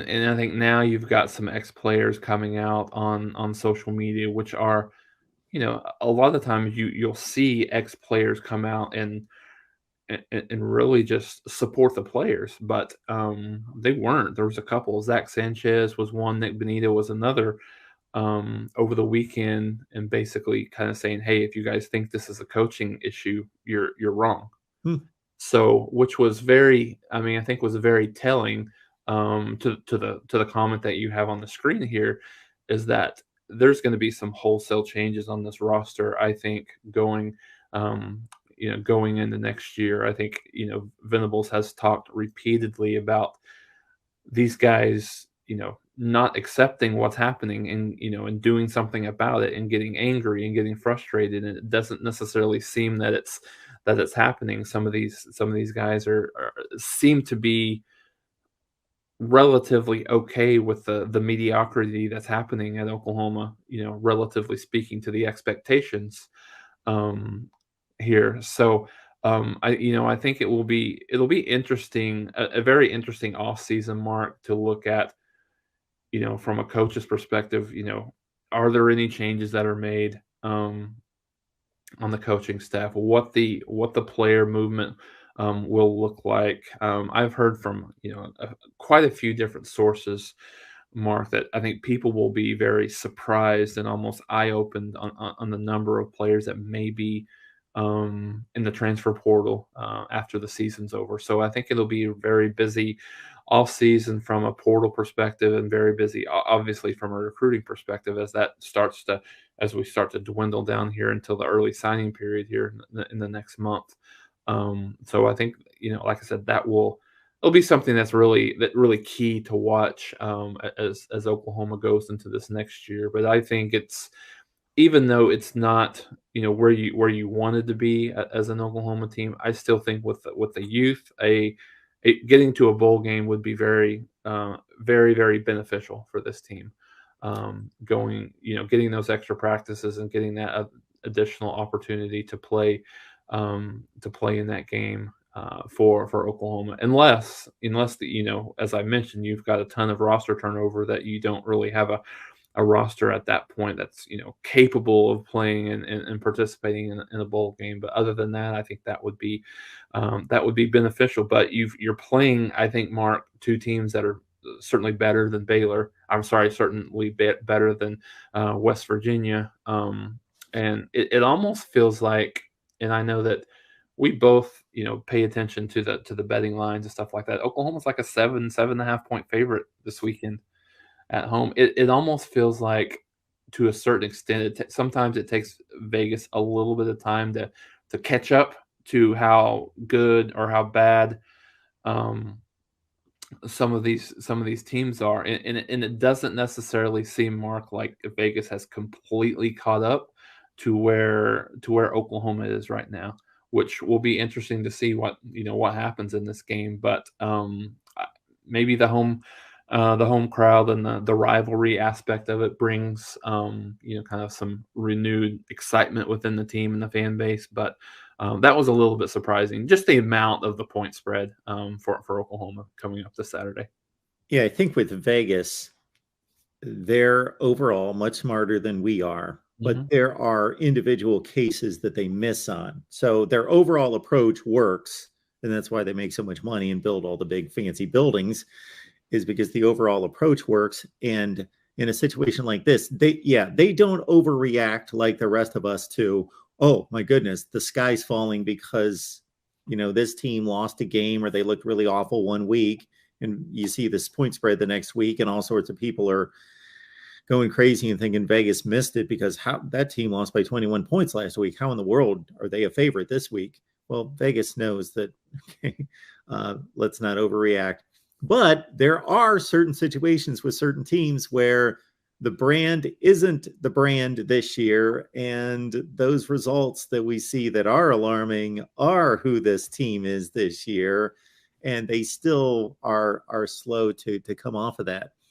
and I think now you've got some ex-players coming out on social media, which are, a lot of the times you'll see ex-players come out and really just support the players, but they weren't. There was a couple. Zach Sanchez was one. Nick Benito was another. Over the weekend, and basically kind of saying, "Hey, if you guys think this is a coaching issue, you're wrong." Hmm. So, which was very, I mean, I think was very telling to the comment that you have on the screen here, is that there's going to be some wholesale changes on this roster. I think um, going into next year. I think Venables has talked repeatedly about these guys, not accepting what's happening and and doing something about it and getting angry and getting frustrated. And it doesn't necessarily seem that it's happening. Some of these guys seem to be relatively okay with the mediocrity that's happening at Oklahoma, relatively speaking to the expectations um, here. So I think it'll be interesting, a very interesting off season, Mark, to look at, from a coach's perspective. Are there any changes that are made on the coaching staff? What the player movement will look like. I've heard from quite a few different sources, Mark, that I think people will be very surprised and almost eye opened on the number of players that may be in the transfer portal after the season's over. So I think it'll be a very busy off season from a portal perspective, and very busy, obviously, from a recruiting perspective, as we start to dwindle down here until the early signing period here in the next month. So I think, like I said, it'll be something that's really key to watch as Oklahoma goes into this next year. But I think it's, even though it's not where you wanted to be as an Oklahoma team, I still think with the youth, getting to a bowl game would be very very very beneficial for this team. Getting those extra practices and getting that additional opportunity to play in that game for Oklahoma, unless as I mentioned, you've got a ton of roster turnover that you don't really have a roster at that point that's capable of playing and participating in a bowl game. But other than that, I think that would be beneficial. But you're playing, I think, Mark, two teams that are certainly better than Baylor. I'm sorry, certainly better than West Virginia. And it almost feels like, and I know that we both pay attention to the betting lines and stuff like that. Oklahoma's like a 7.5 point favorite this weekend at home. It almost feels like, to a certain extent, sometimes it takes Vegas a little bit of time to catch up to how good or how bad um, some of these teams are, and it doesn't necessarily seem, Mark, like Vegas has completely caught up to where Oklahoma is right now, which will be interesting to see what happens in this game. But maybe the home crowd and the rivalry aspect of it brings kind of some renewed excitement within the team and the fan base. But that was a little bit surprising, just the amount of the point spread for Oklahoma coming up this Saturday. Yeah, I think with Vegas, they're overall much smarter than we are, but Hmm. there are individual cases that they miss on. So their overall approach works, and that's why they make so much money and build all the big fancy buildings, is because the overall approach works. And in a situation like this, they don't overreact like the rest of us to, oh my goodness, the sky's falling because this team lost a game or they looked really awful one week, and you see this point spread the next week, and all sorts of people are going crazy and thinking Vegas missed it because how that team lost by 21 points last week. How in the world are they a favorite this week? Well, Vegas knows that. Okay, let's not overreact. But there are certain situations with certain teams where the brand isn't the brand this year, and those results that we see that are alarming are who this team is this year, and they still are slow to come off of that.